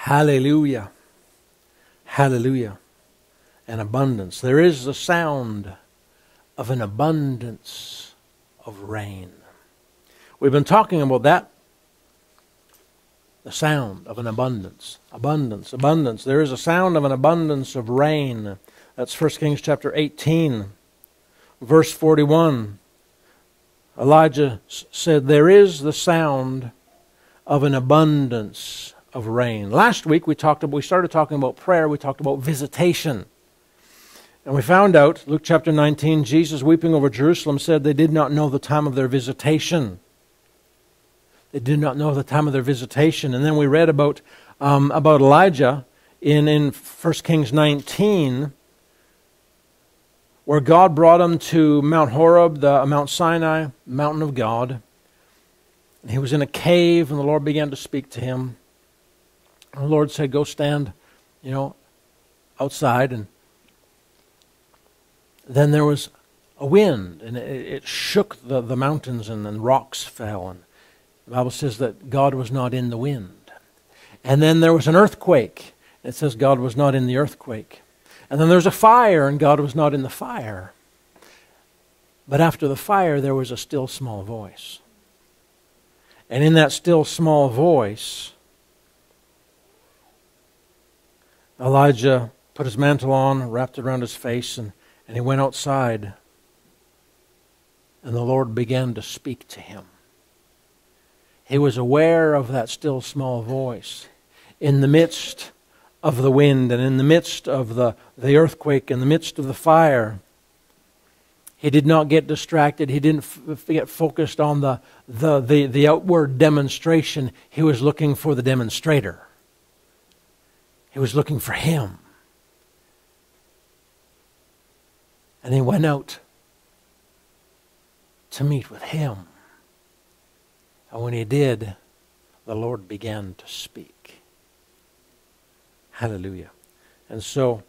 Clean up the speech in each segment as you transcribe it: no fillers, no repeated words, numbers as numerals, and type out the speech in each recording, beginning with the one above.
Hallelujah. Hallelujah. An abundance. There is the sound of an abundance of rain. We've been talking about that. The sound of an abundance. Abundance, abundance. There is a sound of an abundance of rain. That's 1 Kings chapter 18, verse 41. Elijah said, there is the sound of an abundance of rain. Last week we started talking about prayer. We talked about visitation. And we found out, Luke chapter 19, Jesus weeping over Jerusalem said they did not know the time of their visitation. They did not know the time of their visitation. And then we read about Elijah in 1 Kings 19, where God brought him to Mount Horeb, Mount Sinai, mountain of God. And he was in a cave, and the Lord began to speak to him. And the Lord said, go stand, outside. And then there was a wind, and it shook the mountains, and then rocks fell. And the Bible says that God was not in the wind. And then there was an earthquake. It says God was not in the earthquake. And then there's a fire, and God was not in the fire. But after the fire, there was a still small voice. And in that still small voice, Elijah put his mantle on, wrapped it around his face, and he went outside. And the Lord began to speak to him. He was aware of that still small voice in the midst of the wind and in the midst of the earthquake, in the midst of the fire. He did not get distracted. He didn't get focused on the outward demonstration. He was looking for the demonstrator. He was looking for him. And he went out to meet with him. And when he did, the Lord began to speak. Hallelujah. And so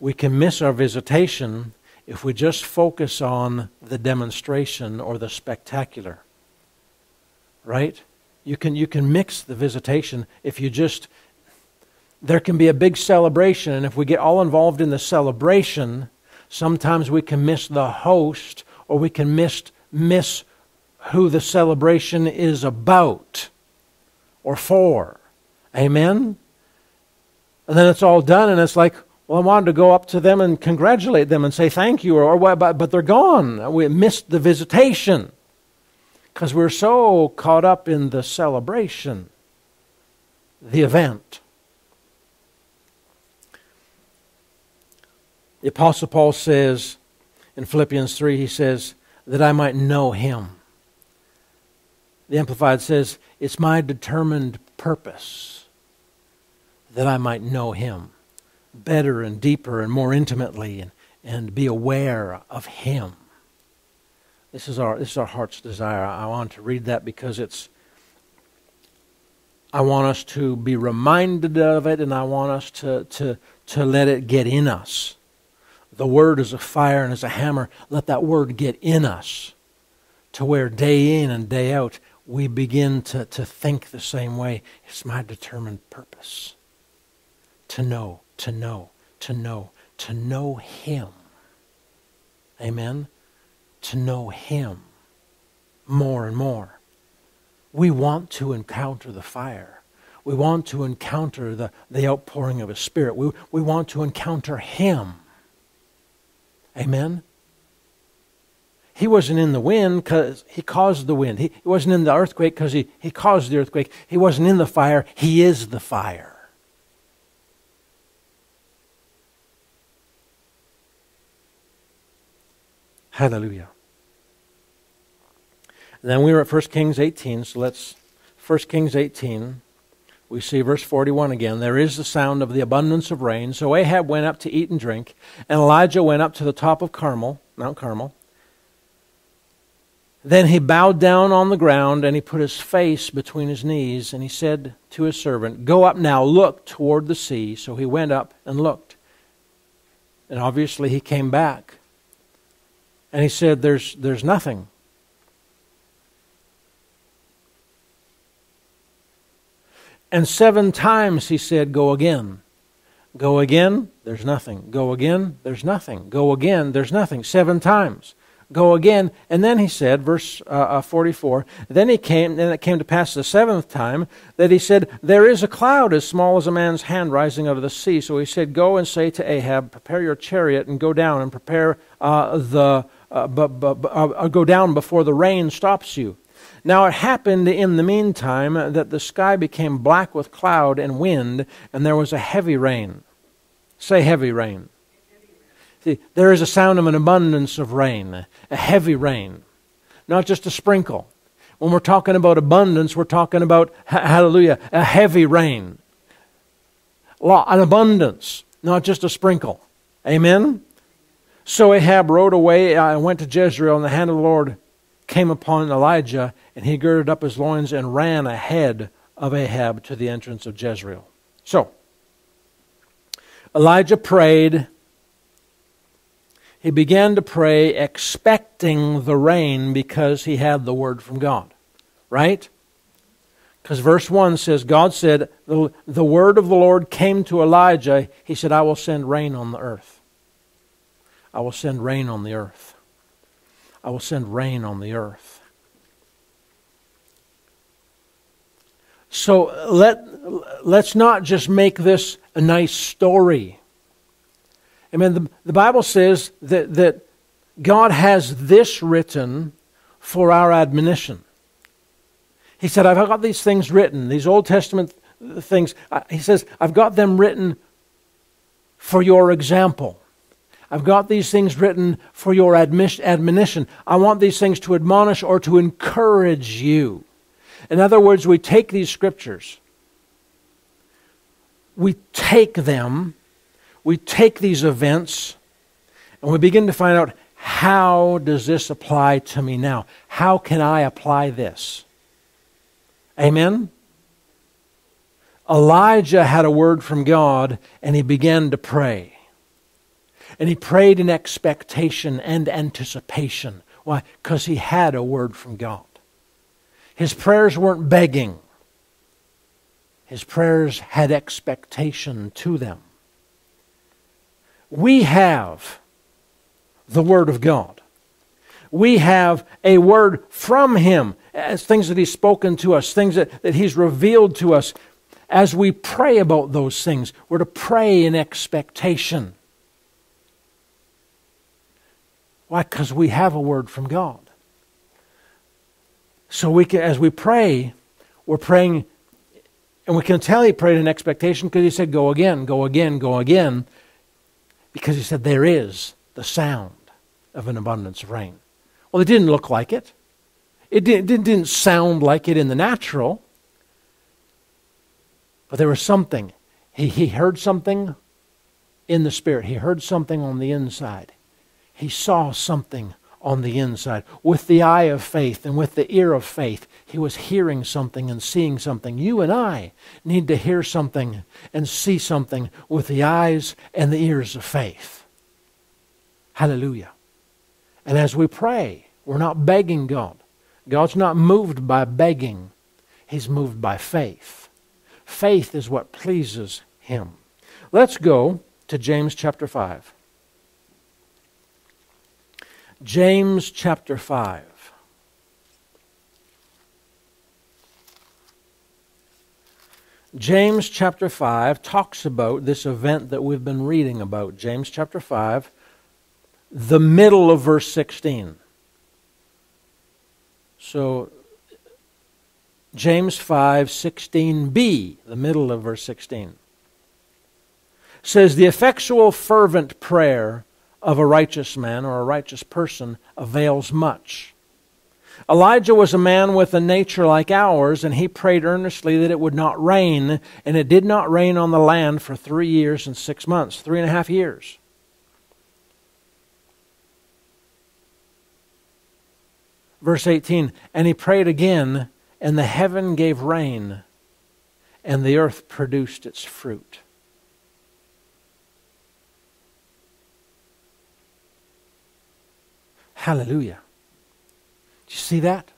we can miss our visitation if we just focus on the demonstration or the spectacular. Right? You can mix the visitation if you just... There can be a big celebration, and if we get all involved in the celebration, sometimes we can miss the host, or we can miss who the celebration is about or for. Amen? And then it's all done, and it's like, well, I wanted to go up to them and congratulate them and say thank you, but they're gone. We missed the visitation because we're so caught up in the celebration, the event. The Apostle Paul says in Philippians 3, he says, that I might know him. The Amplified says, it's my determined purpose that I might know him better and deeper and more intimately and be aware of him. This is our heart's desire. I want to read that because I want us to be reminded of it, and I want us to let it get in us. The word is a fire and is a hammer. Let that word get in us to where day in and day out we begin to think the same way. It's my determined purpose to know him. Amen? To know him more and more. We want to encounter the fire. We want to encounter the outpouring of his Spirit. We want to encounter him. Amen? He wasn't in the wind because he caused the wind. He wasn't in the earthquake because he caused the earthquake. He wasn't in the fire. He is the fire. Hallelujah. And then we were at 1 Kings 18, so let's 1 Kings 18. We see verse 41 again. There is the sound of the abundance of rain. So Ahab went up to eat and drink, and Elijah went up to the top of Mount Carmel. Then he bowed down on the ground, and he put his face between his knees, and he said to his servant, go up now, look toward the sea. So he went up and looked. And obviously he came back. And he said, there's nothing. And 7 times he said, go again. Go again, there's nothing. Go again, there's nothing. Go again, there's nothing. 7 times. Go again. And then he said, verse 44, then it came to pass the 7th time that he said, there is a cloud as small as a man's hand rising out of the sea. So he said, go and say to Ahab, prepare your chariot and go down and prepare go down before the rain stops you. Now it happened in the meantime that the sky became black with cloud and wind, and there was a heavy rain. Say heavy rain. See, there is a sound of an abundance of rain, a heavy rain, not just a sprinkle. When we're talking about abundance, we're talking about, hallelujah, a heavy rain. An abundance, not just a sprinkle. Amen? So Ahab rode away and went to Jezreel, and the hand of the Lord came upon Elijah, and he girded up his loins and ran ahead of Ahab to the entrance of Jezreel. So, Elijah prayed. He began to pray expecting the rain because he had the word from God. Right? Because verse 1 says, God said, the word of the Lord came to Elijah. He said, I will send rain on the earth. I will send rain on the earth. I will send rain on the earth. So let's not just make this a nice story. I mean, the Bible says that God has this written for our admonition. He said, I've got these things written, these Old Testament things. He says, I've got them written for your example. I've got these things written for your admonition. I want these things to admonish or to encourage you. In other words, we take these scriptures, we take them, we take these events, and we begin to find out, how does this apply to me now? How can I apply this? Amen? Elijah had a word from God, and he began to pray. And he prayed in expectation and anticipation. Why? Because he had a word from God. His prayers weren't begging. His prayers had expectation to them. We have the Word of God. We have a word from Him, as things that He's spoken to us, things that He's revealed to us. As we pray about those things, we're to pray in expectation. Why? Because we have a word from God. So we can, as we pray, we're praying, and we can tell he prayed in expectation because he said, go again, go again, go again. Because he said, there is the sound of an abundance of rain. Well, it didn't look like it. It didn't sound like it in the natural. But there was something. He heard something in the Spirit. He heard something on the inside. He saw something on the inside. With the eye of faith and with the ear of faith, he was hearing something and seeing something. You and I need to hear something and see something with the eyes and the ears of faith. Hallelujah. And as we pray, we're not begging God. God's not moved by begging. He's moved by faith. Faith is what pleases Him. Let's go to James chapter 5. James chapter 5. James chapter 5 talks about this event that we've been reading about. James chapter 5, the middle of verse 16. So, James 5:16b, the middle of verse 16, says, the effectual fervent prayer of a righteous man or a righteous person avails much. Elijah was a man with a nature like ours, and he prayed earnestly that it would not rain, and it did not rain on the land for 3 years and 6 months, 3.5 years. Verse 18, and he prayed again, and the heaven gave rain, and the earth produced its fruit. Hallelujah. Do you see that?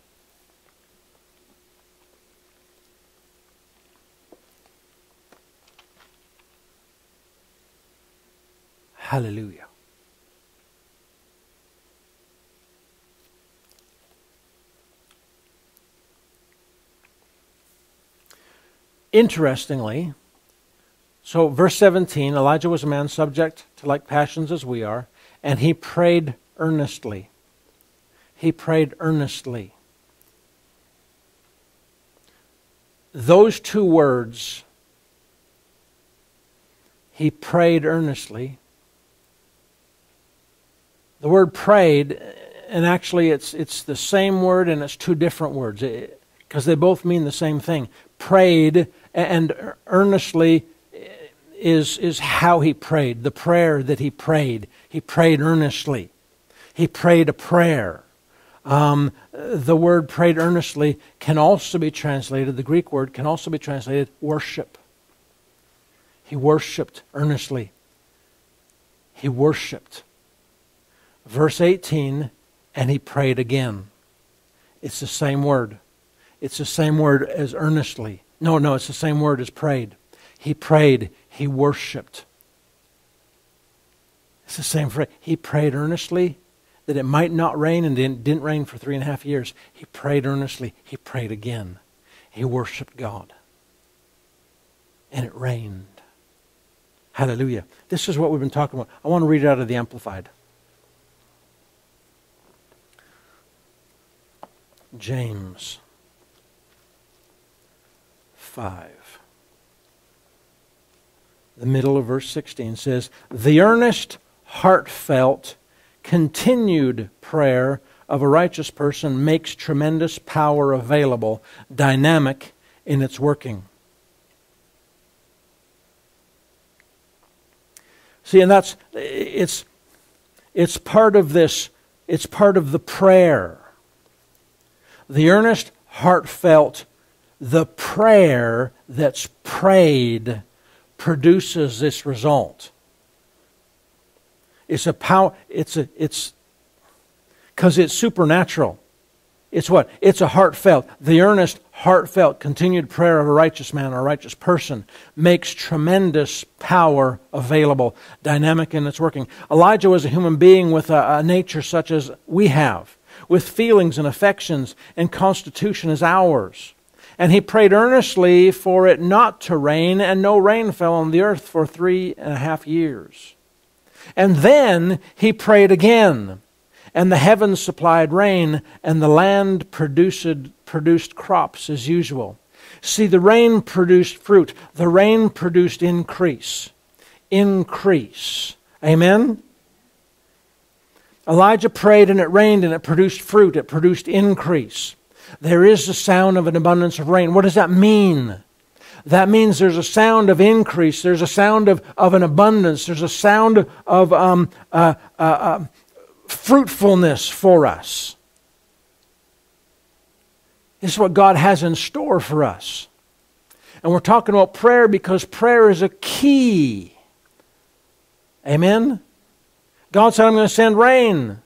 Hallelujah. Interestingly, so verse 17, Elijah was a man subject to like passions as we are, and he prayed earnestly. He prayed earnestly. Those two words, he prayed earnestly. The word prayed, and actually it's the same word and it's two different words because they both mean the same thing. Prayed and earnestly is how he prayed, the prayer that he prayed. He prayed earnestly. He prayed a prayer. The word prayed earnestly can also be translated, the Greek word can also be translated worship. He worshiped earnestly. He worshiped. Verse 18, and he prayed again. It's the same word. It's the same word as earnestly. No, it's the same word as prayed. He prayed. He worshiped. It's the same phrase. He prayed earnestly that it might not rain, and didn't rain for 3.5 years. He prayed earnestly. He prayed again. He worshiped God. And it rained. Hallelujah. This is what we've been talking about. I want to read it out of the Amplified. James 5. The middle of verse 16 says, "The earnest, heartfelt, continued prayer of a righteous person makes tremendous power available, dynamic in its working." See, and it's part of this, it's part of the prayer. The earnest, heartfelt, the prayer that's prayed produces this result. It's a power, it's because it's supernatural. It's what? It's a heartfelt. The earnest, heartfelt, continued prayer of a righteous man or a righteous person makes tremendous power available, dynamic in its working. Elijah was a human being with a nature such as we have, with feelings and affections and constitution as ours. And he prayed earnestly for it not to rain, and no rain fell on the earth for 3.5 years. And then he prayed again, and the heavens supplied rain, and the land produced crops as usual. See, the rain produced fruit. The rain produced increase. Increase. Amen? Elijah prayed, and it rained, and it produced fruit. It produced increase. There is the sound of an abundance of rain. What does that mean? That means there's a sound of increase. There's a sound of an abundance. There's a sound of fruitfulness for us. This is what God has in store for us. And we're talking about prayer because prayer is a key. Amen? God said, "I'm going to send rain."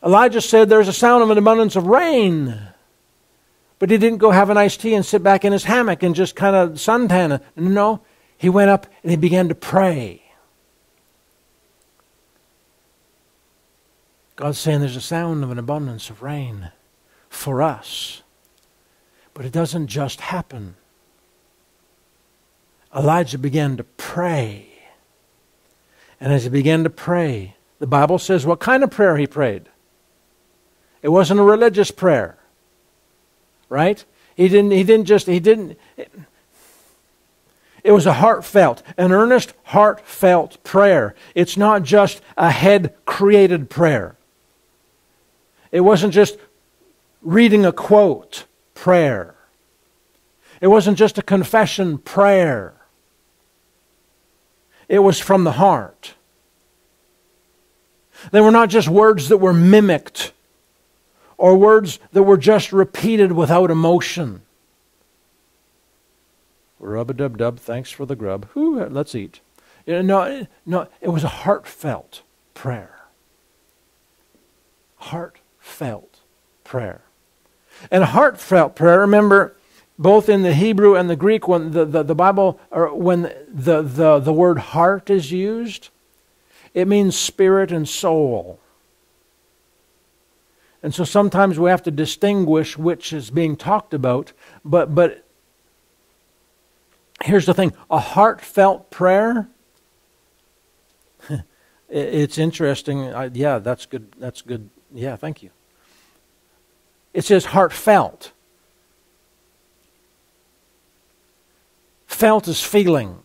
Elijah said there's a sound of an abundance of rain. But he didn't go have an iced tea and sit back in his hammock and just kind of suntan. No, he went up and he began to pray. God's saying there's a sound of an abundance of rain for us. But it doesn't just happen. Elijah began to pray. And as he began to pray, the Bible says what kind of prayer he prayed. It wasn't a religious prayer. Right? It was a heartfelt, an earnest, heartfelt prayer. It's not just a head-created prayer. It wasn't just reading a quote prayer. It wasn't just a confession prayer. It was from the heart. They were not just words that were mimicked or words that were just repeated without emotion. Rub-a-dub-dub, thanks for the grub. Ooh, let's eat. No, it was a heartfelt prayer. Heartfelt prayer. And a heartfelt prayer, remember, both in the Hebrew and the Greek, when the Bible, or when the word heart is used, It means spirit and soul. And so sometimes we have to distinguish which is being talked about. But here's the thing. A heartfelt prayer, it's interesting. Yeah, that's good. That's good. Yeah, thank you. It says heartfelt. Felt is feeling.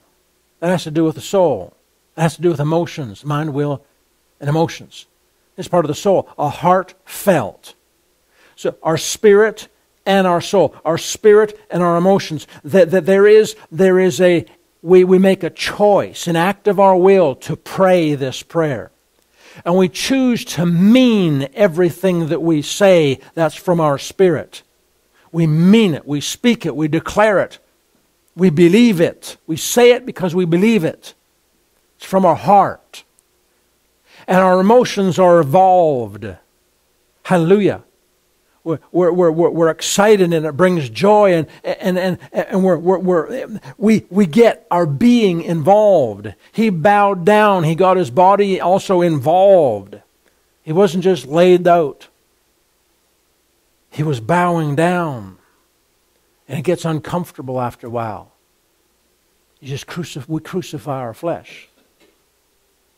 That has to do with the soul. That has to do with emotions, mind, will, and emotions. It's part of the soul. A heartfelt. So our spirit and our soul, our spirit and our emotions. That there is a we make a choice, an act of our will to pray this prayer. And we choose to mean everything that we say that's from our spirit. We mean it, we speak it, we declare it, we believe it. We say it because we believe it. It's from our heart. And our emotions are evolved. Hallelujah. We're excited and it brings joy and we get our being involved. He bowed down. He got his body also involved. He wasn't just laid out. He was bowing down. And it gets uncomfortable after a while. We crucify our flesh.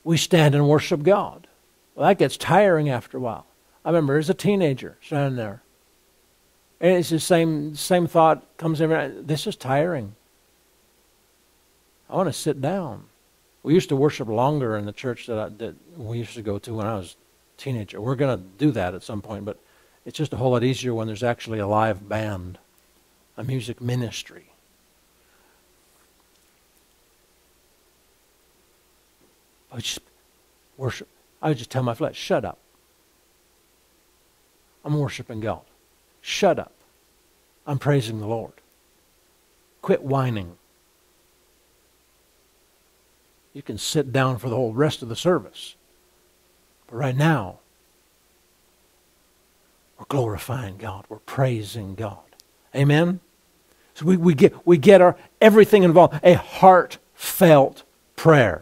We stand and worship God. Well, that gets tiring after a while. I remember as a teenager standing there. And it's the same thought comes every night. This is tiring. I want to sit down. We used to worship longer in the church that we used to go to when I was a teenager. We're going to do that at some point, but it's just a whole lot easier when there's actually a live band, a music ministry. I would just worship. I would just tell my flesh, shut up. I'm worshiping God. Shut up. I'm praising the Lord. Quit whining. You can sit down for the whole rest of the service. But right now, we're glorifying God. We're praising God. Amen? So we get our everything involved. A heartfelt prayer.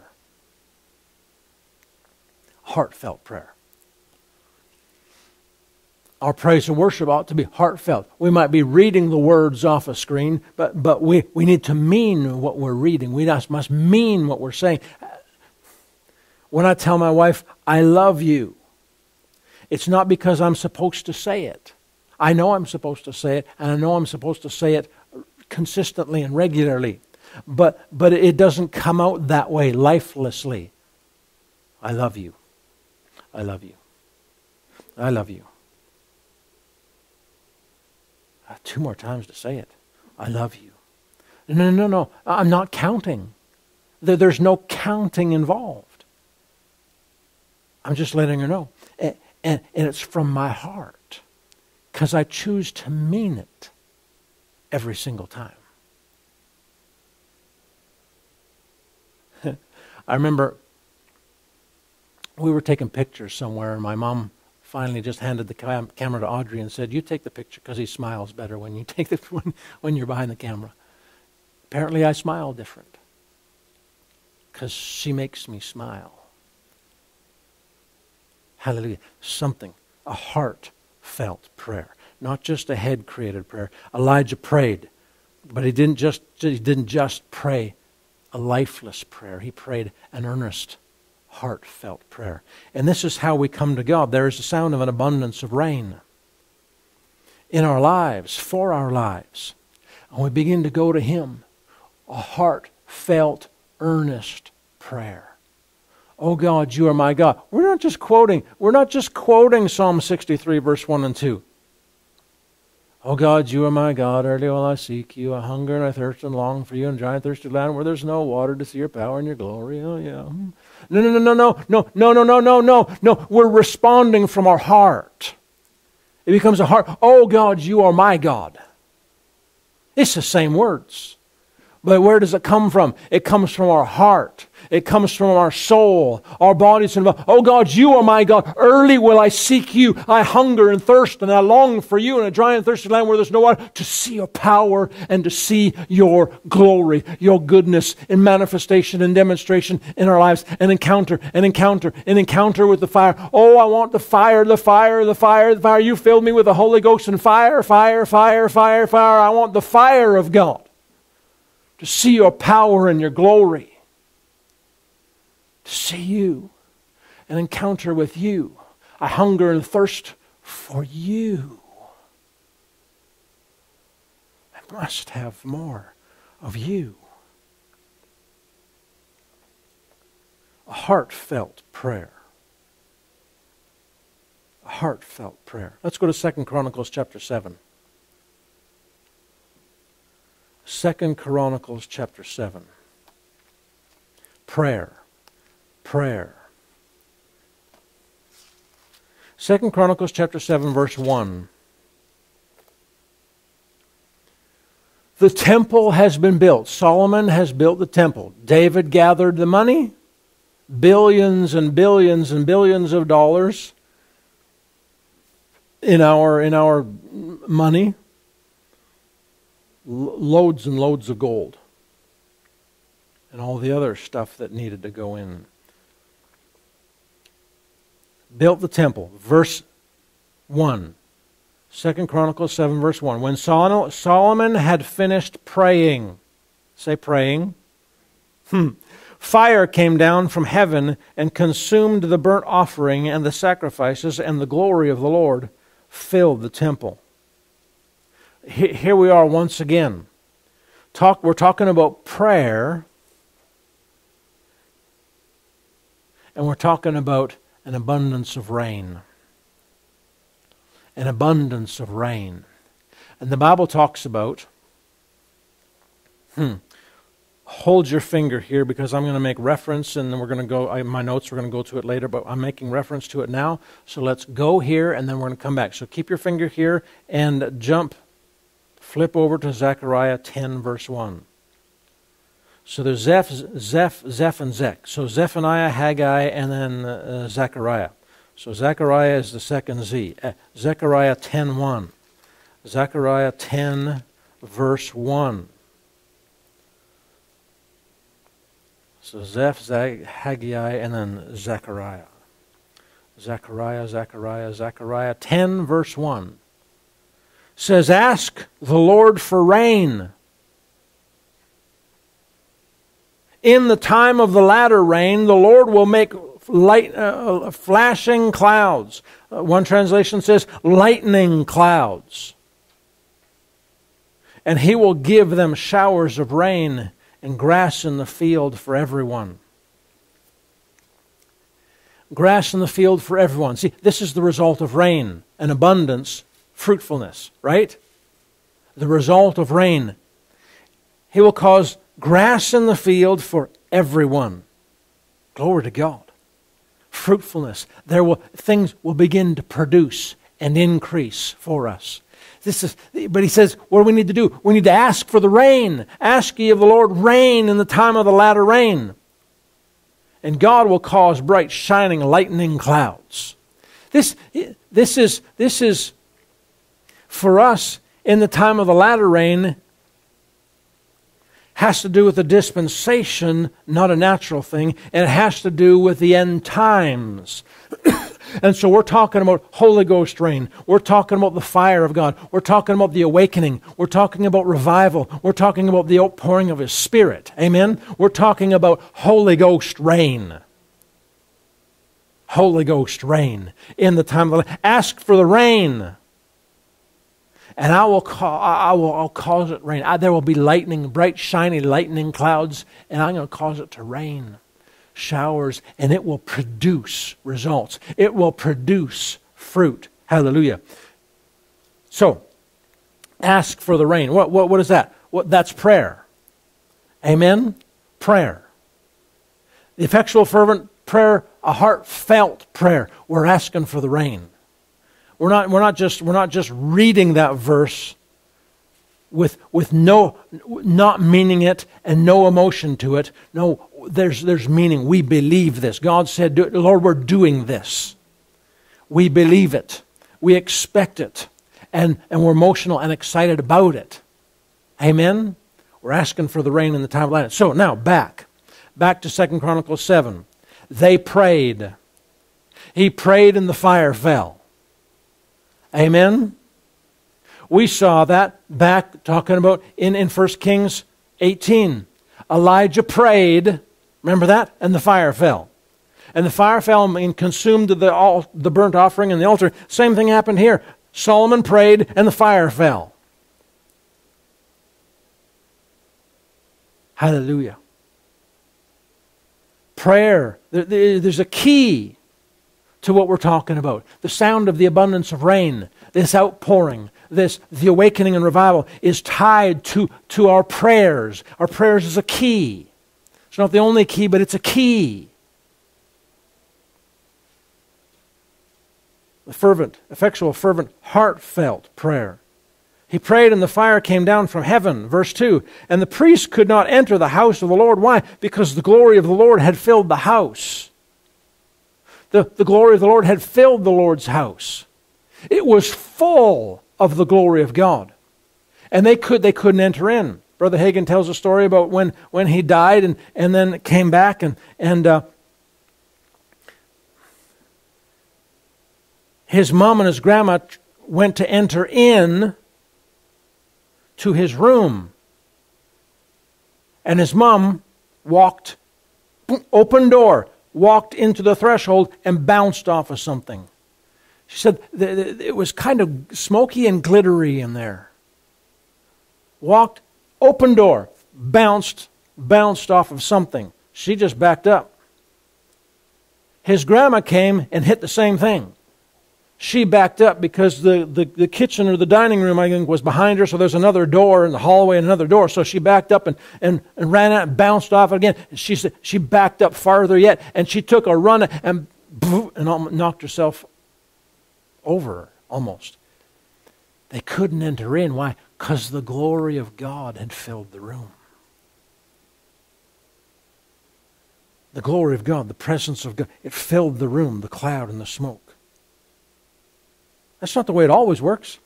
Heartfelt prayer. Our praise and worship ought to be heartfelt. We might be reading the words off a screen, but we need to mean what we're reading. We must mean what we're saying. When I tell my wife, I love you, it's not because I'm supposed to say it. I know I'm supposed to say it, and I know I'm supposed to say it consistently and regularly. But it doesn't come out that way, lifelessly. I love you. I love you. I love you. 2 more times to say it. I love you. No. I'm not counting. There's no counting involved. I'm just letting her know. And it's from my heart. Because I choose to mean it every single time. I remember we were taking pictures somewhere and my mom finally just handed the camera to Audrey and said, you take the picture because he smiles better when you take it when you're behind the camera. Apparently I smile different because she makes me smile. Hallelujah. Something, a heartfelt prayer, not just a head-created prayer. Elijah prayed, but he didn't just pray a lifeless prayer. He prayed an earnest, heartfelt prayer. And this is how we come to God. There is the sound of an abundance of rain in our lives, for our lives. And we begin to go to Him. A heartfelt, earnest prayer. Oh God, you are my God. We're not just quoting Psalm 63, verse 1 and 2. Oh God, you are my God. Early will I seek you. I hunger and I thirst and long for you in dry and thirsty land where there's no water to see your power and your glory. Oh yeah. No. We're responding from our heart. It becomes a heart. Oh God, you are my God. It's the same words. But where does it come from? It comes from our heart. It comes from our soul. Our bodies involved. Oh God, you are my God. Early will I seek you. I hunger and thirst, and I long for you in a dry and thirsty land where there's no water, to see your power and to see your glory, your goodness in manifestation and demonstration in our lives. An encounter with the fire. Oh, I want the fire, the fire, the fire, the fire. You filled me with the Holy Ghost and fire, fire, fire, fire, fire. I want the fire of God. To see your power and your glory. To see you. An encounter with you. I hunger and thirst for you. I must have more of you. A heartfelt prayer. A heartfelt prayer. Let's go to 2 Chronicles chapter 7. 2 Chronicles chapter 7. Prayer. Prayer. 2 Chronicles chapter 7 verse 1. The temple has been built. Solomon has built the temple. David gathered the money. Billions and billions and billions of dollars in our money. Loads and loads of gold and all the other stuff that needed to go in. Built the temple. Verse 1. 2 Chronicles 7 verse 1. When Solomon had finished praying, say praying, fire came down from heaven and consumed the burnt offering and the sacrifices, and the glory of the Lord filled the temple. Here we are once again. We're talking about prayer, and we're talking about an abundance of rain. An abundance of rain. And the Bible talks about, hold your finger here because I'm going to make reference, and then we're going to go, my notes, we're going to go to it later, but I'm making reference to it now. So let's go here, and then we're going to come back. So keep your finger here and flip over to Zechariah 10 verse 1. So there's Zeph, and Zech. So Zephaniah, Haggai, and then Zechariah. So Zechariah is the second Z. Zechariah 10:1. Zechariah 10 verse 1. So Zeph, Haggai, and then Zechariah. Zechariah 10 verse 1. Says, ask the Lord for rain. In the time of the latter rain, the Lord will make flashing clouds. One translation says, lightning clouds. And He will give them showers of rain and grass in the field for everyone. Grass in the field for everyone. See, this is the result of rain, an abundance, fruitfulness, right? The result of rain. He will cause grass in the field for everyone. Glory to God. Fruitfulness. Things will begin to produce and increase for us. But He says, what do we need to do? We need to ask for the rain. Ask ye of the Lord rain in the time of the latter rain. And God will cause bright, shining, lightning clouds. This is for us in the time of the latter rain, has to do with the dispensation, not a natural thing, and it has to do with the end times. And so we're talking about Holy Ghost rain. We're talking about the fire of God. We're talking about the awakening. We're talking about revival. We're talking about the outpouring of His Spirit. Amen? We're talking about Holy Ghost rain. Holy Ghost rain in the time of the... Ask for the rain. And I'll cause it rain. There will be lightning, bright, shiny lightning clouds, and I'm going to cause it to rain. Showers, and it will produce results. It will produce fruit. Hallelujah. So, ask for the rain. What is that? That's prayer. Amen? Prayer. The effectual, fervent prayer, a heartfelt prayer. We're asking for the rain. We're not just reading that verse with no, not meaning it and no emotion to it. No, there's meaning. We believe this. God said, Lord, we're doing this. We believe it. We expect it. And we're emotional and excited about it. Amen? We're asking for the rain in the time of light. So now, back to 2 Chronicles 7. They prayed. He prayed and the fire fell. Amen? We saw that back talking about in 1 Kings 18. Elijah prayed, remember that? And the fire fell. And the fire fell and consumed the burnt offering and the altar. Same thing happened here. Solomon prayed and the fire fell. Hallelujah. Prayer. There's a key to what we're talking about. The sound of the abundance of rain, this outpouring, the awakening and revival is tied to our prayers. Our prayers is a key. It's not the only key, but it's a key. The fervent, effectual, fervent, heartfelt prayer. He prayed and the fire came down from heaven. Verse 2, and the priest could not enter the house of the Lord. Why? Because the glory of the Lord had filled the house. The glory of the Lord had filled the Lord's house. It was full of the glory of God. And they couldn't enter in. Brother Hagin tells a story about when he died and then came back and his mom and his grandma went to enter in to his room. And his mom walked, open door, walked into the threshold and bounced off of something. She said it was kind of smoky and glittery in there. Walked, open door, bounced off of something. She just backed up. His grandma came and hit the same thing. She backed up because the kitchen or the dining room, I think, was behind her, so there's another door in the hallway and another door. So she backed up and ran out and bounced off again. And she said she backed up farther yet, and she took a run and knocked herself over almost. They couldn't enter in. Why? Because the glory of God had filled the room. The glory of God, the presence of God, it filled the room, the cloud and the smoke. That's not the way it always works.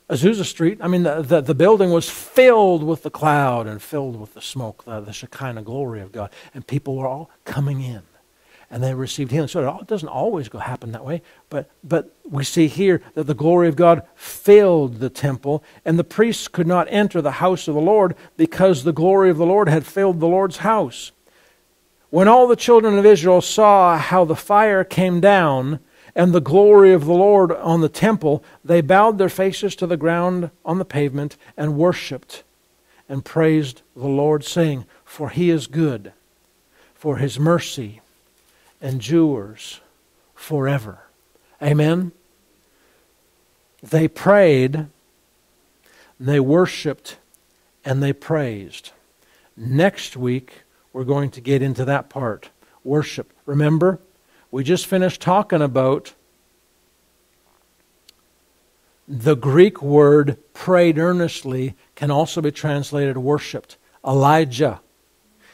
Azusa Street, I mean, the building was filled with the cloud and filled with the smoke, the Shekinah glory of God. And people were all coming in. And they received healing. So it doesn't always happen that way. But we see here that the glory of God filled the temple. And the priests could not enter the house of the Lord because the glory of the Lord had filled the Lord's house. When all the children of Israel saw how the fire came down and the glory of the Lord on the temple, they bowed their faces to the ground on the pavement and worshipped and praised the Lord, saying, for he is good, for his mercy endures forever. Amen? They prayed, they worshipped, and they praised. Next week, we're going to get into that part. Worship. Remember, we just finished talking about the Greek word prayed earnestly can also be translated worshipped. Elijah,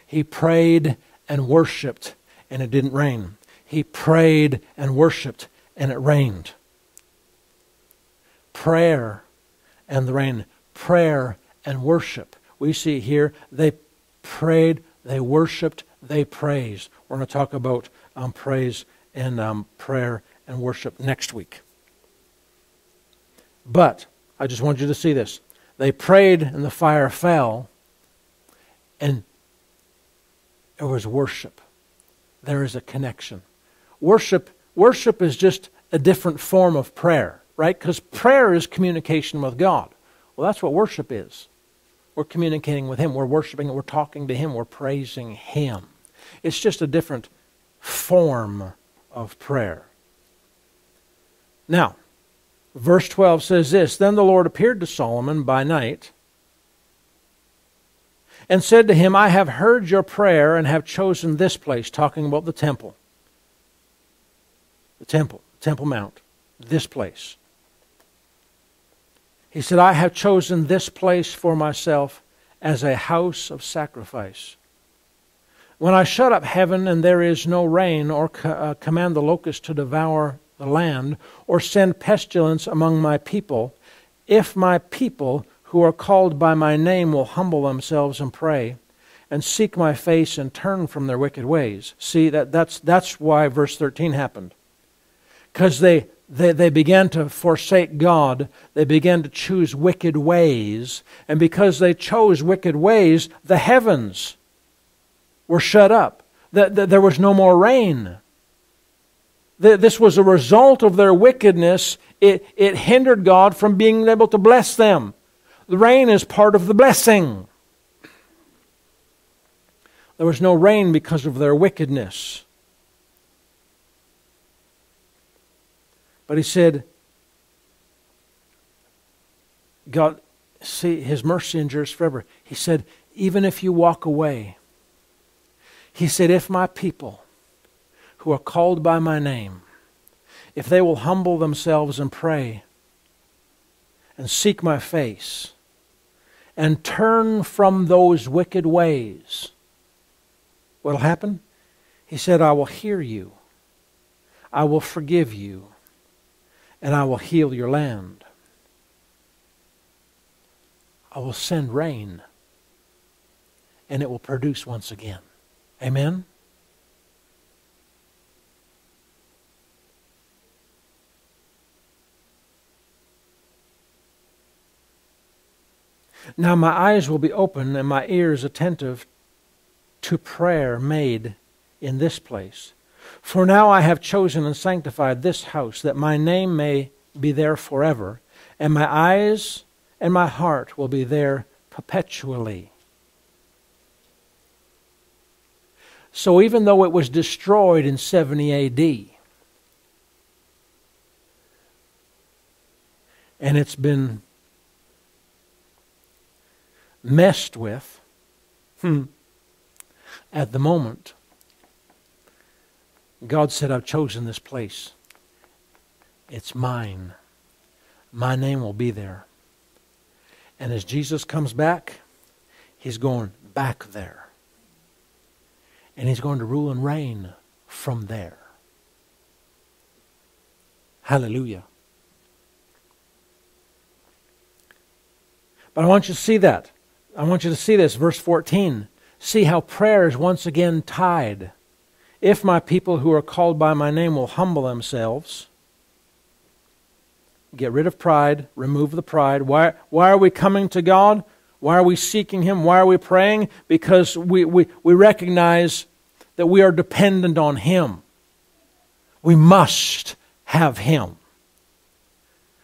he prayed and worshipped and it didn't rain. He prayed and worshipped and it rained. Prayer and the rain. Prayer and worship. We see here they prayed, they worshipped, they praised. We're going to talk about praise and prayer and worship next week. But I just want you to see this. They prayed and the fire fell and it was worship. There is a connection. Worship is just a different form of prayer, right? Because prayer is communication with God. Well, that's what worship is. We're communicating with Him. We're worshiping. We're talking to Him. We're praising Him. It's just a different form of prayer. Now, verse 12 says this, then the Lord appeared to Solomon by night and said to him, I have heard your prayer and have chosen this place, talking about the temple. The Temple Mount, this place. He said, I have chosen this place for myself as a house of sacrifice. When I shut up heaven and there is no rain, or command the locust to devour the land, or send pestilence among my people, if my people who are called by my name will humble themselves and pray, and seek my face and turn from their wicked ways. See, that's why verse 13 happened. Because they began to forsake God. They began to choose wicked ways. And because they chose wicked ways, the heavens were shut up. There was no more rain. This was a result of their wickedness. It hindered God from being able to bless them. The rain is part of the blessing. There was no rain because of their wickedness. But he said, God, see, His mercy endures forever. He said, even if you walk away, He said, if my people who are called by my name, if they will humble themselves and pray and seek my face and turn from those wicked ways, what will happen? He said, I will hear you, I will forgive you, and I will heal your land. I will send rain, and it will produce once again. Amen? Now my eyes will be open and my ears attentive to prayer made in this place. For now I have chosen and sanctified this house, that my name may be there forever, and my eyes and my heart will be there perpetually. So even though it was destroyed in 70 A.D., and it's been messed with, at the moment, God said, I've chosen this place. It's mine. My name will be there. And as Jesus comes back, He's going back there. And He's going to rule and reign from there. Hallelujah. But I want you to see that. I want you to see this, verse 14. See how prayer is once again tied. If my people who are called by my name will humble themselves, get rid of pride, remove the pride. Why are we coming to God? Why are we seeking Him? Why are we praying? Because we recognize that we are dependent on Him. We must have Him.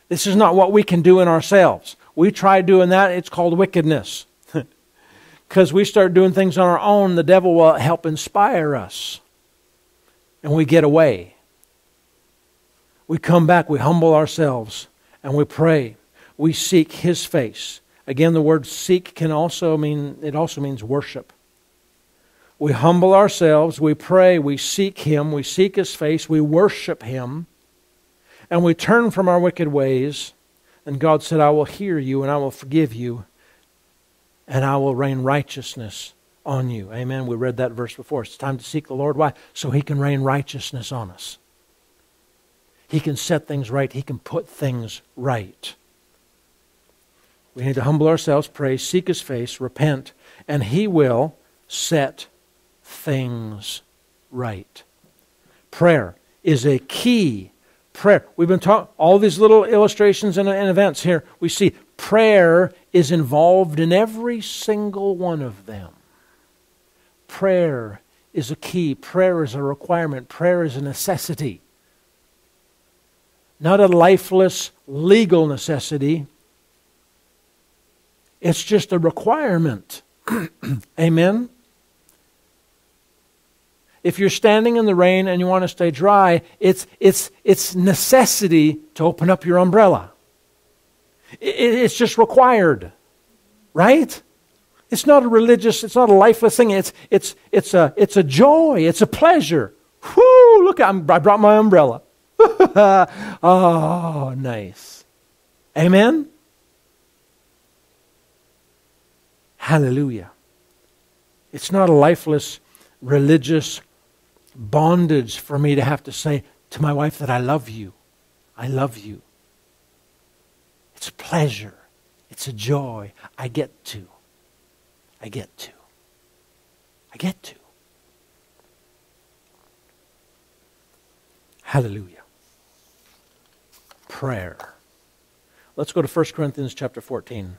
This is not what we can do in ourselves. We try doing that, it's called wickedness. Because we start doing things on our own, the devil will help inspire us. And we get away. We come back, we humble ourselves, and we pray. We seek His face. Again, the word seek can also means worship. We humble ourselves, we pray, we seek Him, we seek His face, we worship Him, and we turn from our wicked ways. And God said, I will hear you, and I will forgive you, and I will rain righteousness on you. Amen. We read that verse before. It's time to seek the Lord. Why? So He can rain righteousness on us. He can set things right. He can put things right. We need to humble ourselves, pray, seek His face, repent, and He will set things right. Prayer is a key. Prayer. We've been taught all these little illustrations and events here. We see prayer is involved in every single one of them. Prayer is a key. Prayer is a requirement. Prayer is a necessity. Not a lifeless, legal necessity. It's just a requirement. Amen? If you're standing in the rain and you want to stay dry, it's necessity to open up your umbrella. It's just required. Right? It's not a religious, it's not a lifeless thing. It's a joy, it's a pleasure. Whoo, look, I brought my umbrella. Oh, nice. Amen? Hallelujah. It's not a lifeless religious bondage for me to have to say to my wife that I love you. I love you. It's a pleasure. It's a joy. I get to. I get to. I get to. Hallelujah. Prayer. Let's go to 1 Corinthians chapter 14.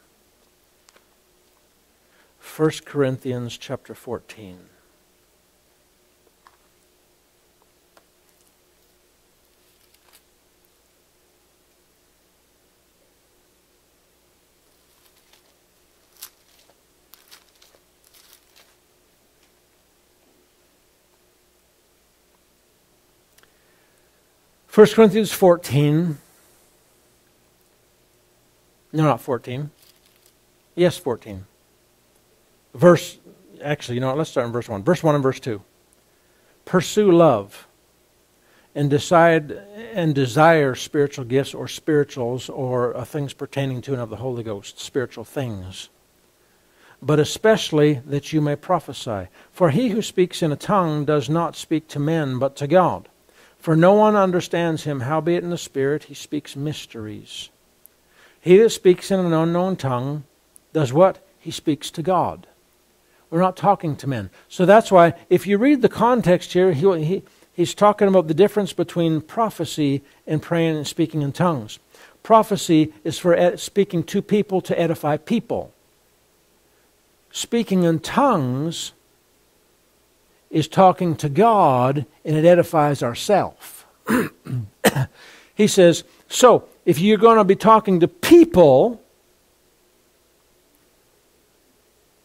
1 Corinthians chapter 14. First Corinthians 14. No, not 14. Yes, 14. Actually, you know what? Let's start in verse 1. Verse 1 and verse 2. Pursue love and desire spiritual gifts or spirituals or things pertaining to and of the Holy Ghost, spiritual things. But especially that you may prophesy. For he who speaks in a tongue does not speak to men, but to God. For no one understands him, howbeit in the Spirit he speaks mysteries. He that speaks in an unknown tongue does what? He speaks to God. We're not talking to men. So that's why, if you read the context here, he's talking about the difference between prophecy and praying and speaking in tongues. Prophecy is for speaking to people to edify people. Speaking in tongues is talking to God, and it edifies ourselves. He says, so if you're going to be talking to people,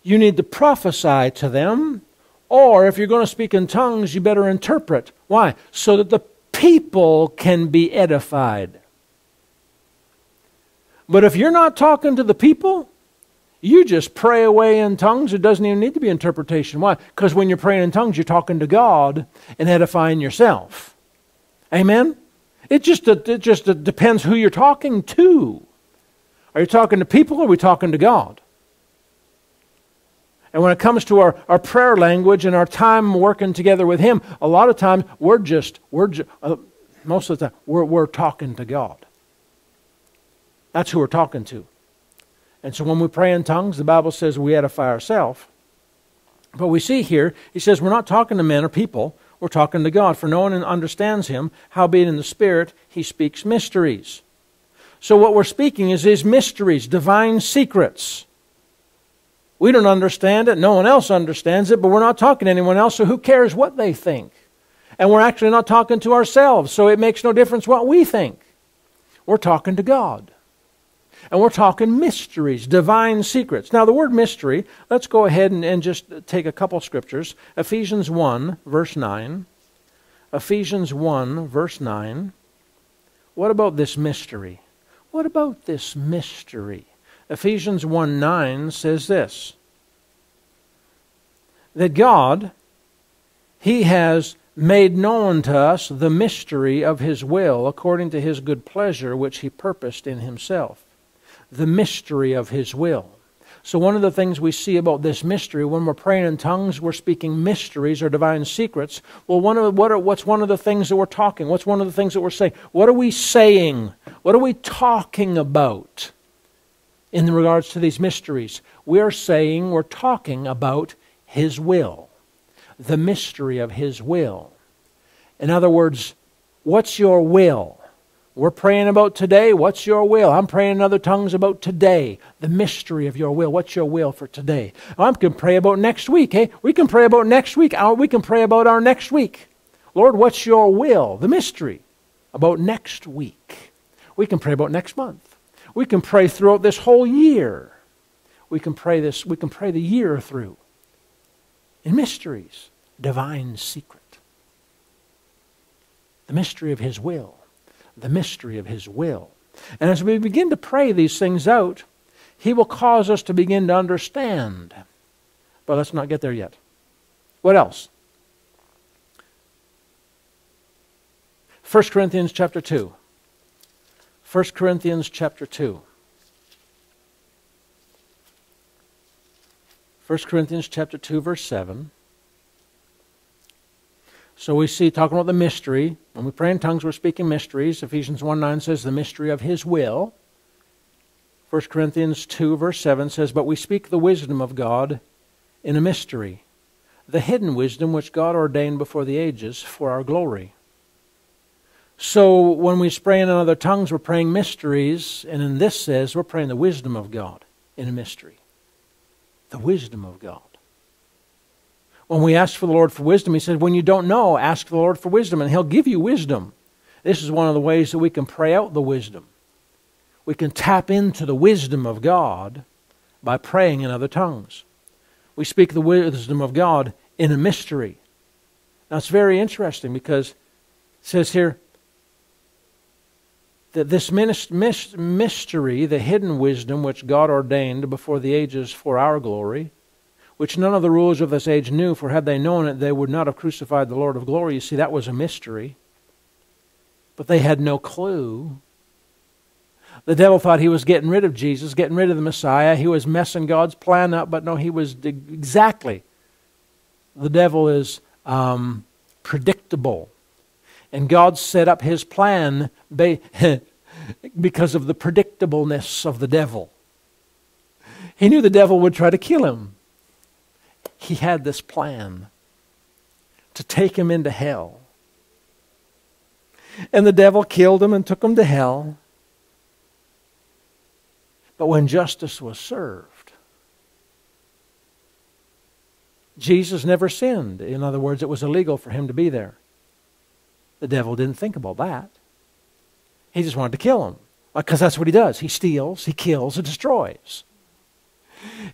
you need to prophesy to them, or if you're going to speak in tongues, you better interpret. Why? So that the people can be edified. But if you're not talking to the people, you just pray away in tongues. It doesn't even need to be interpretation. Why? Because when you're praying in tongues, you're talking to God and edifying yourself. Amen? It just depends who you're talking to. Are you talking to people or are we talking to God? And when it comes to our prayer language and our time working together with Him, a lot of times most of the time, we're talking to God. That's who we're talking to. And so when we pray in tongues, the Bible says we edify ourselves. But we see here, he says we're not talking to men or people, we're talking to God. For no one understands Him, howbeit in the Spirit He speaks mysteries. So what we're speaking is His mysteries, divine secrets. We don't understand it, no one else understands it, but we're not talking to anyone else, so who cares what they think? And we're actually not talking to ourselves, so it makes no difference what we think. We're talking to God. And we're talking mysteries, divine secrets. Now the word mystery, let's go ahead and just take a couple scriptures. Ephesians 1, verse 9. Ephesians 1, verse 9. What about this mystery? What about this mystery? Ephesians 1, 9 says this. That God, He has made known to us the mystery of His will according to His good pleasure which He purposed in Himself. The mystery of His will. So one of the things we see about this mystery, when we're praying in tongues, we're speaking mysteries or divine secrets. Well, what's one of the things that we're talking? What's one of the things that we're saying? What are we saying? What are we talking about in regards to these mysteries? We're talking about His will. The mystery of His will. In other words, what's your will? We're praying about today. What's your will? I'm praying in other tongues about today. The mystery of your will. What's your will for today? I can pray about next week. Eh? We can pray about next week. We can pray about our next week. Lord, what's your will? The mystery about next week. We can pray about next month. We can pray throughout this whole year. We can pray the year through. In mysteries, divine secret. The mystery of His will. The mystery of His will. And as we begin to pray these things out, He will cause us to begin to understand. But let's not get there yet. What else? 1 Corinthians chapter 2. 1 Corinthians chapter 2. 1 Corinthians chapter 2, verse 7. So we see, talking about the mystery, when we pray in tongues, we're speaking mysteries. Ephesians 1:9 says the mystery of His will. 1 Corinthians 2, verse 7 says, but we speak the wisdom of God in a mystery, the hidden wisdom which God ordained before the ages for our glory. So when we pray in other tongues, we're praying mysteries, and in this says we're praying the wisdom of God in a mystery. The wisdom of God. When we ask for the Lord for wisdom, He said, when you don't know, ask the Lord for wisdom, and He'll give you wisdom. This is one of the ways that we can pray out the wisdom. We can tap into the wisdom of God by praying in other tongues. We speak the wisdom of God in a mystery. Now it's very interesting because it says here that this mystery, the hidden wisdom which God ordained before the ages for our glory, which none of the rulers of this age knew, for had they known it, they would not have crucified the Lord of glory. You see, that was a mystery. But they had no clue. The devil thought he was getting rid of Jesus, getting rid of the Messiah. He was messing God's plan up, but no, he was exactly. The devil is predictable. And God set up His plan because of the predictableness of the devil. He knew the devil would try to kill him. He had this plan to take him into hell. And the devil killed him and took him to hell. But when justice was served, Jesus never sinned. In other words, it was illegal for Him to be there. The devil didn't think about that. He just wanted to kill him. Because that's what he does. He steals, he kills, and destroys.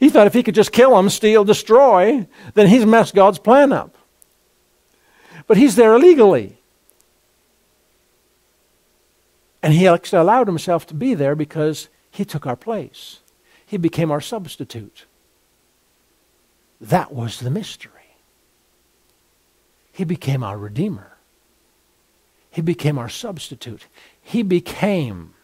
He thought if he could just kill him, steal, destroy, then he's messed God's plan up. But he's there illegally. And he allowed himself to be there because he took our place. He became our substitute. That was the mystery. He became our Redeemer. He became our substitute. He became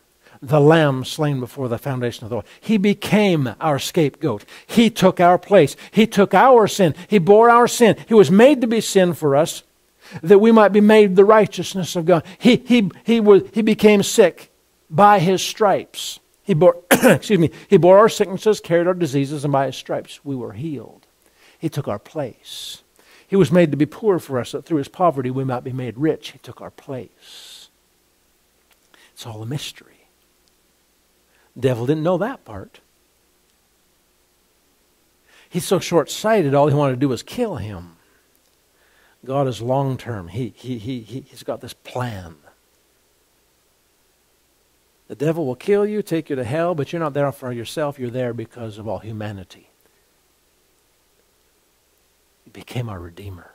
the Lamb slain before the foundation of the world. He became our scapegoat. He took our place. He took our sin. He bore our sin. He was made to be sin for us, that we might be made the righteousness of God. He became sick by His stripes. He bore, He bore our sicknesses, carried our diseases, and by His stripes we were healed. He took our place. He was made to be poor for us, that through His poverty we might be made rich. He took our place. It's all a mystery. The devil didn't know that part. He's so short-sighted, all he wanted to do was kill him. God is long-term. He's got this plan. The devil will kill you, take you to hell, but you're not there for yourself. You're there because of all humanity. He became our Redeemer,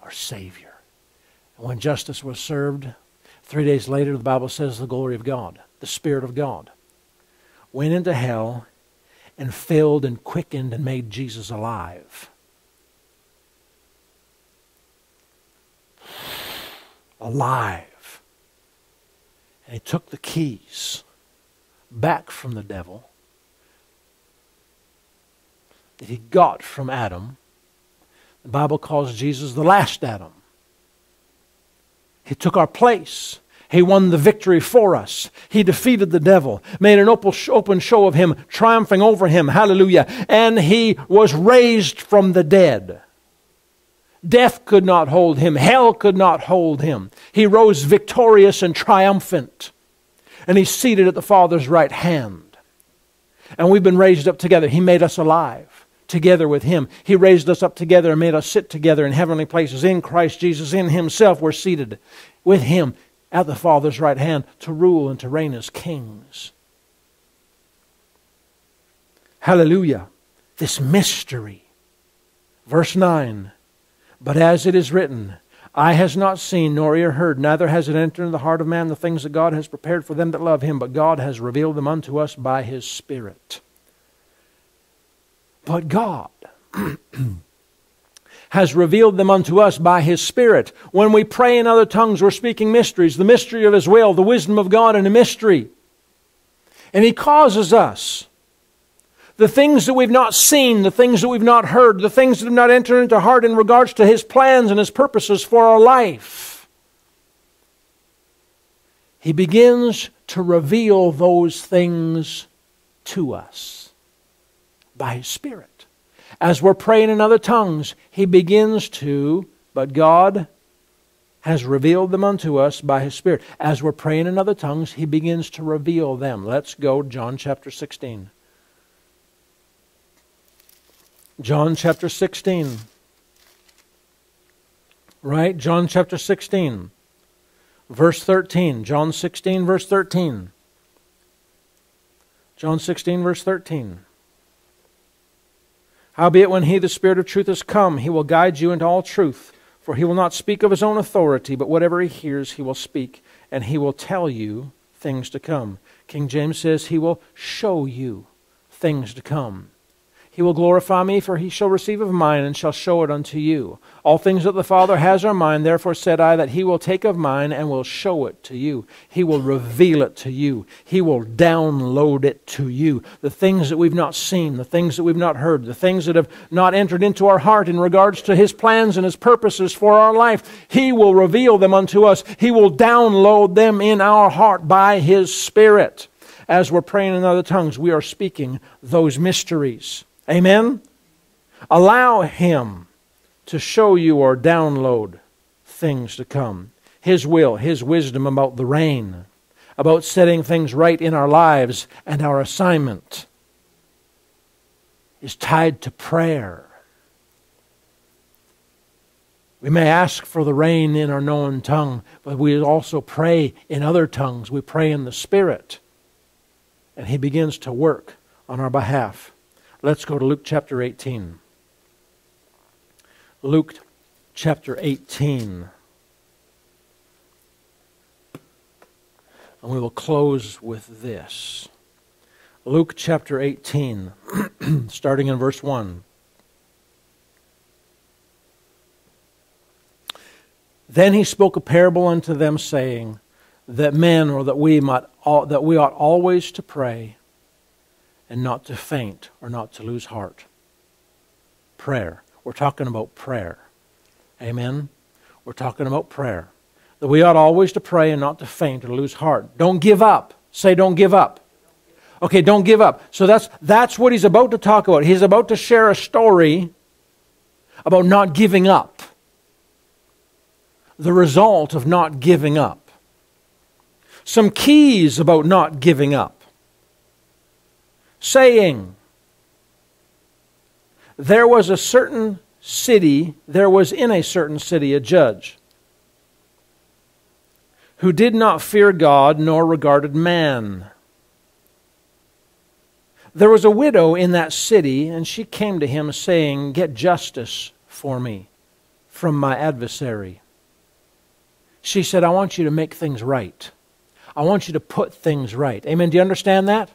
our Savior. And when justice was served, 3 days later, the Bible says the glory of God, the Spirit of God, went into hell and filled and quickened and made Jesus alive. Alive. And He took the keys back from the devil that He got from Adam. The Bible calls Jesus the last Adam. He took our place. He won the victory for us. He defeated the devil, made an open show of Him, triumphing over him. Hallelujah. And He was raised from the dead. Death could not hold Him. Hell could not hold Him. He rose victorious and triumphant. And He's seated at the Father's right hand. And we've been raised up together. He made us alive together with Him. He raised us up together and made us sit together in heavenly places in Christ Jesus. In Himself we're seated with Him at the Father's right hand to rule and to reign as kings. Hallelujah. This mystery. Verse 9. But as it is written, eye has not seen, nor ear heard, neither has it entered into the heart of man the things that God has prepared for them that love Him, but God has revealed them unto us by His Spirit. But God has revealed them unto us by His Spirit. When we pray in other tongues, we're speaking mysteries, the mystery of His will, the wisdom of God in a mystery. And He causes us The things that we've not seen, the things that we've not heard, the things that have not entered into our heart in regards to His plans and His purposes for our life. He begins to reveal those things to us by His Spirit. As we're praying in other tongues, He begins to, but God has revealed them unto us by His Spirit. As we're praying in other tongues, He begins to reveal them. Let's go John chapter 16. John chapter 16. Right? John chapter 16. Verse 13. John 16 verse 13. John 16 verse 13. Howbeit when He, the Spirit of truth, is come, He will guide you into all truth. For He will not speak of His own authority, but whatever He hears He will speak, and He will tell you things to come. King James says He will show you things to come. He will glorify Me, for He shall receive of mine, and shall show it unto you. All things that the Father has are mine, therefore said I, that He will take of mine, and will show it to you. He will reveal it to you. He will download it to you. The things that we've not seen, the things that we've not heard, the things that have not entered into our heart in regards to His plans and His purposes for our life, He will reveal them unto us. He will download them in our heart by His Spirit. As we're praying in other tongues, we are speaking those mysteries. Amen? Allow Him to show you or download things to come. His will, His wisdom about the rain, about setting things right in our lives and our assignment is tied to prayer. We may ask for the rain in our known tongue, but we also pray in other tongues. We pray in the Spirit, and He begins to work on our behalf. Let's go to Luke chapter 18. Luke chapter 18. And we will close with this. Luke chapter 18, starting in verse 1. Then He spoke a parable unto them, saying, that men, or that we ought always to pray, and not to faint or not to lose heart. Prayer. We're talking about prayer. Amen? We're talking about prayer. That we ought always to pray and not to faint or lose heart. Don't give up. Say, don't give up. Okay, don't give up. So that's what He's about to talk about. He's about to share a story about not giving up. The result of not giving up. Some keys about not giving up. Saying, there was in a certain city a judge who did not fear God nor regarded man. There was a widow in that city, and she came to him saying, get justice for me from my adversary. She said, I want you to make things right. I want you to put things right. Amen. Do you understand that?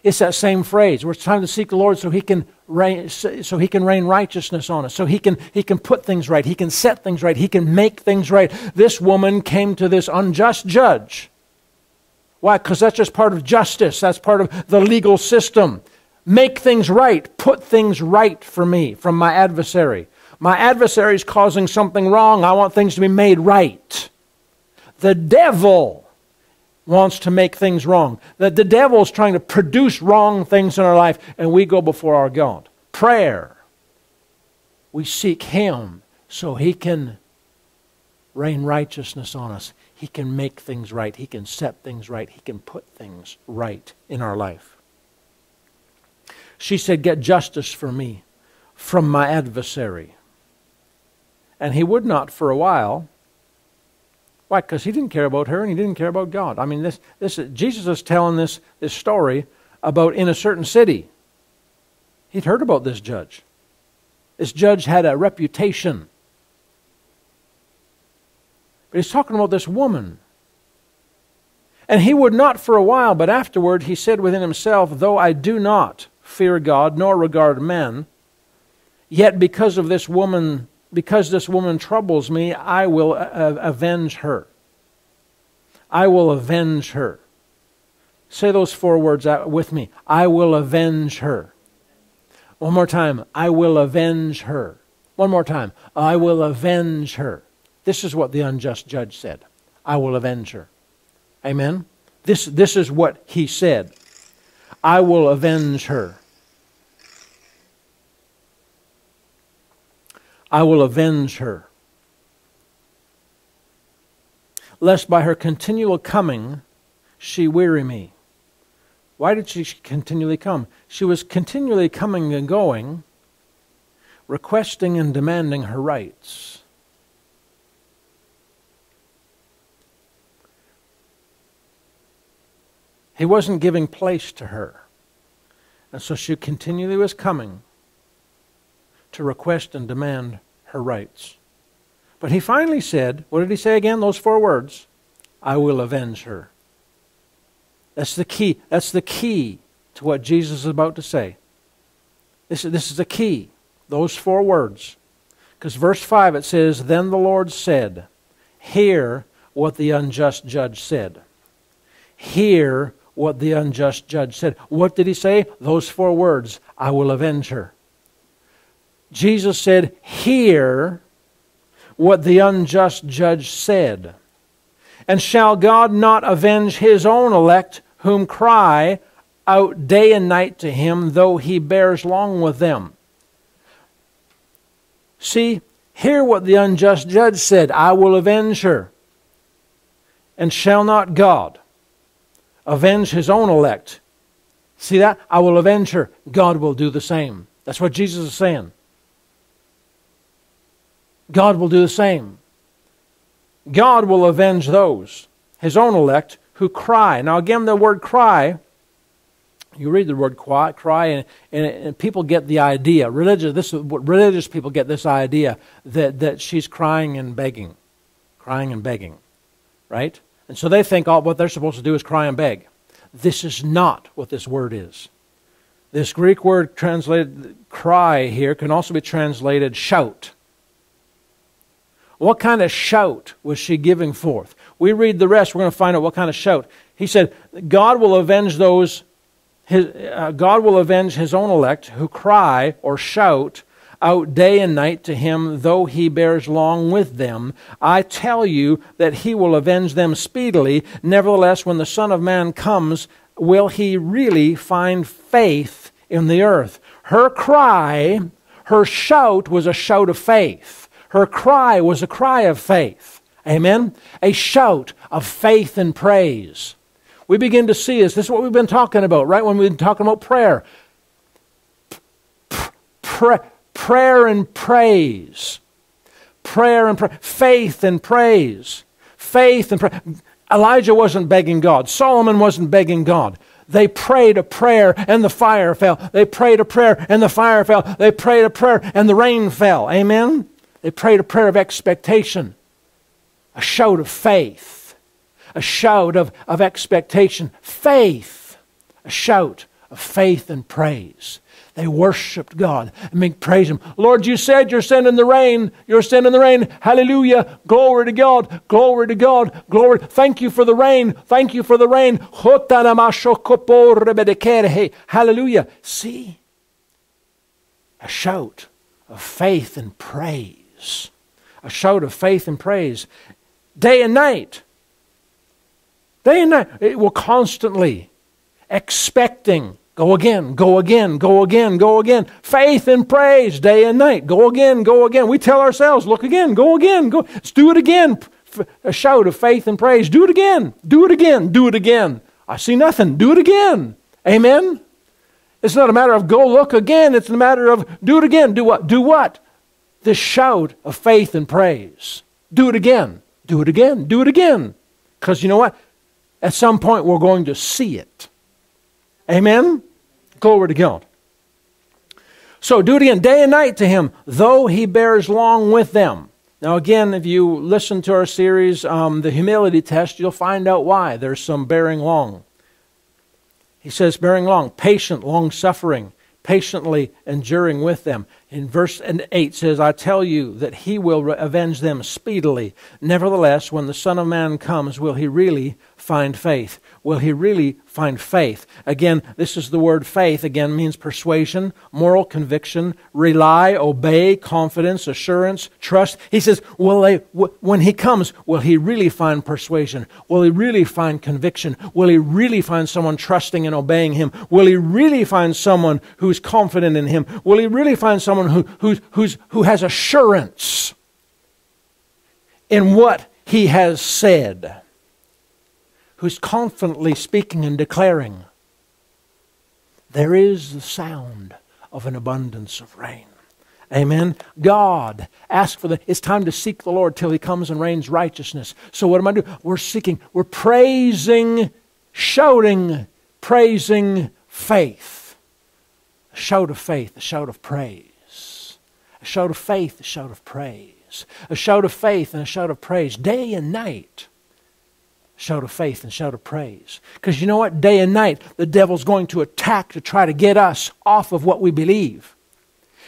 It's that same phrase. We're trying to seek the Lord so He can rain righteousness on us. So He can put things right. He can set things right. He can make things right. This woman came to this unjust judge. Why? Because that's just part of justice. That's part of the legal system. Make things right. Put things right for me from my adversary. My adversary is causing something wrong. I want things to be made right. The devil wants to make things wrong. That the devil is trying to produce wrong things in our life, and we go before our God. Prayer. We seek Him so He can rain righteousness on us. He can make things right. He can set things right. He can put things right in our life. She said, get justice for me from my adversary. And he would not for a while. Why? Because he didn't care about her and he didn't care about God. I mean, Jesus is telling this story about in a certain city. He'd heard about this judge. This judge had a reputation. But he's talking about this woman. And he would not for a while, but afterward he said within himself, though I do not fear God nor regard men, yet because this woman troubles me, I will avenge her. I will avenge her. Say those 4 words out with me. I will avenge her. One more time. I will avenge her. One more time. I will avenge her. This is what the unjust judge said. I will avenge her. Amen? This is what he said. I will avenge her. I will avenge her. Lest by her continual coming she weary me. Why did she continually come? She was continually coming and going, requesting and demanding her rights. He wasn't giving place to her. And so she continually was coming to request and demand her rights. But he finally said, what did he say again? Those 4 words. I will avenge her. That's the key. That's the key to what Jesus is about to say. This is the key. Those 4 words. Because verse 5 it says, Then the Lord said, Hear what the unjust judge said. Hear what the unjust judge said. What did he say? Those 4 words. I will avenge her. Jesus said, Hear what the unjust judge said. And shall God not avenge his own elect, whom cry out day and night to him, though he bears long with them? See, hear what the unjust judge said. I will avenge her. And shall not God avenge his own elect? See that? I will avenge her. God will do the same. That's what Jesus is saying. God will do the same. God will avenge those, his own elect, who cry. Now again, the word cry, you read the word cry, and people get the idea. Religious people get this idea that she's crying and begging. Crying and begging. Right? And so they think what they're supposed to do is cry and beg. This is not what this word is. This Greek word translated cry here can also be translated shout. What kind of shout was she giving forth? We read the rest, we're going to find out what kind of shout. He said, God will avenge God will avenge his own elect who cry or shout out day and night to him, though he bears long with them. I tell you that he will avenge them speedily. Nevertheless, when the Son of Man comes, will he really find faith in the earth? Her cry, her shout was a shout of faith. Her cry was a cry of faith. Amen? A shout of faith and praise. We begin to see this. This is what we've been talking about, right? When we've been talking about prayer. Prayer and praise. Prayer and praise. Faith and praise. Faith and praise. Elijah wasn't begging God. Solomon wasn't begging God. They prayed a prayer and the fire fell. They prayed a prayer and the fire fell. They prayed a prayer and the rain fell. Amen? They prayed a prayer of expectation. A shout of faith. A shout of expectation. Faith. A shout of faith and praise. They worshiped God and praised Him. Lord, you said you're sending the rain. You're sending the rain. Hallelujah. Glory to God. Glory to God. Glory. Thank you for the rain. Thank you for the rain. Hallelujah. See? A shout of faith and praise. A shout of faith and praise. Day and night. Day and night. It will constantly expecting. Go again, go again, go again, go again. Faith and praise, day and night. Go again, go again. We tell ourselves, look again, go again, go. Let's do it again. A shout of faith and praise. Do it again, do it again, do it again. I see nothing. Do it again. Amen? It's not a matter of go look again. It's a matter of do it again. Do what? Do what? This shout of faith and praise. Do it again. Do it again. Do it again. Because you know what? At some point we're going to see it. Amen? Glory to God. So do it again, day and night to Him, though He bears long with them. Now again, if you listen to our series, the humility test, you'll find out why. There's some bearing long. He says bearing long, patient, long-suffering, patiently enduring with them. In verse 8 says, I tell you that he will avenge them speedily. Nevertheless, when the Son of Man comes, will he really find faith? Will he really find faith? Again, this is the word faith. Again, means persuasion, moral conviction, rely, obey, confidence, assurance, trust. He says, when he comes, will he really find persuasion? Will he really find conviction? Will he really find someone trusting and obeying him? Will he really find someone who's confident in him? Will he really find someone who has assurance in what he has said? Who's confidently speaking and declaring, there is the sound of an abundance of rain. Amen. God, ask for it's time to seek the Lord till he comes and rains righteousness. So what am I doing? We're seeking, we're praising, shouting, praising faith. A shout of faith, a shout of praise. A shout of faith, a shout of praise. A shout of faith and a shout of praise, day and night. Shout of faith and shout of praise. Because you know what? Day and night, the devil's going to attack to try to get us off of what we believe.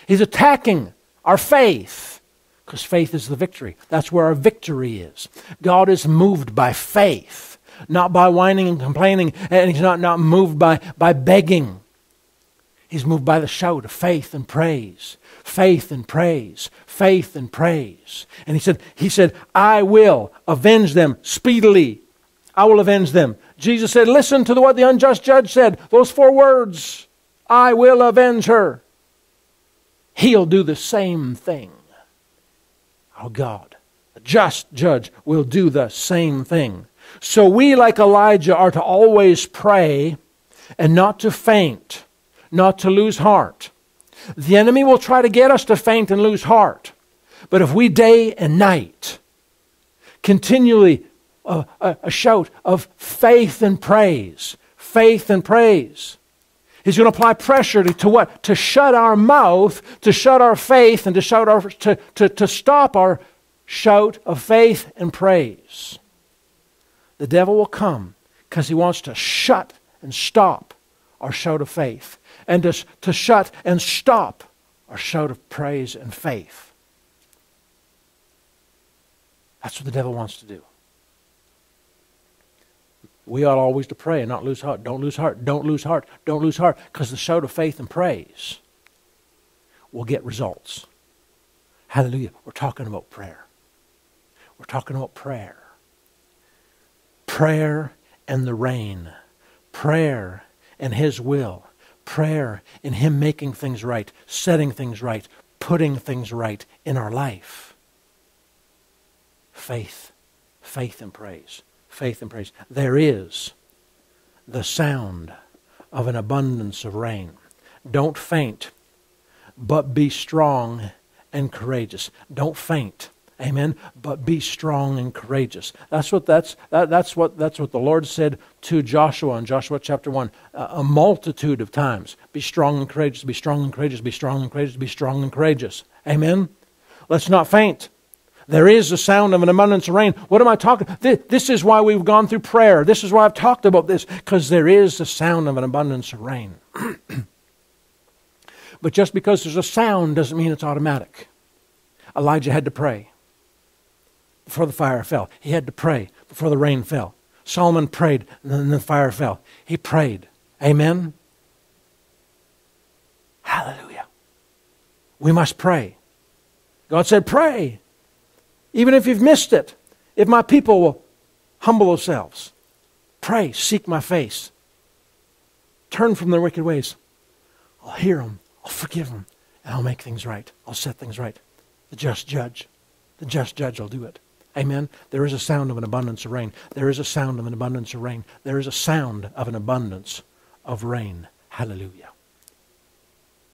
He's attacking our faith. Because faith is the victory. That's where our victory is. God is moved by faith. Not by whining and complaining. And he's not moved by begging. He's moved by the shout of faith and praise. Faith and praise. Faith and praise. And he said, I will avenge them speedily. I will avenge them. Jesus said, listen to what the unjust judge said. Those 4 words. I will avenge her. He'll do the same thing. Our God, the just judge, will do the same thing. So we, like Elijah, are to always pray and not to faint, not to lose heart. The enemy will try to get us to faint and lose heart. But if we day and night continually a shout of faith and praise. Faith and praise. He's going to apply pressure to what? To shut our mouth, to shut our faith, and to stop our shout of faith and praise. The devil will come because he wants to shut and stop our shout of faith, and to shut and stop our shout of praise and faith. That's what the devil wants to do. We ought always to pray and not lose heart. Don't lose heart. Don't lose heart. Don't lose heart. Because the shout of faith and praise will get results. Hallelujah. We're talking about prayer. We're talking about prayer. Prayer and the rain. Prayer and His will. Prayer and Him making things right, setting things right, putting things right in our life. Faith. Faith and praise. Faith and praise. There is the sound of an abundance of rain. Don't faint, but be strong and courageous. Don't faint, amen. But be strong and courageous. That's what the Lord said to Joshua in Joshua chapter 1 a multitude of times. Be strong and courageous. Be strong and courageous. Be strong and courageous. Be strong and courageous. Amen. Let's not faint. There is the sound of an abundance of rain. What am I talking? This is why we've gone through prayer. This is why I've talked about this, because there is the sound of an abundance of rain. But just because there's a sound doesn't mean it's automatic. Elijah had to pray before the fire fell. He had to pray before the rain fell. Solomon prayed, and then the fire fell. He prayed. Amen? Hallelujah. We must pray. God said, pray. Even if you've missed it, if my people will humble themselves, pray, seek my face, turn from their wicked ways, I'll hear them, I'll forgive them, and I'll make things right. I'll set things right. The just judge will do it. Amen. There is a sound of an abundance of rain. There is a sound of an abundance of rain. There is a sound of an abundance of rain. Hallelujah.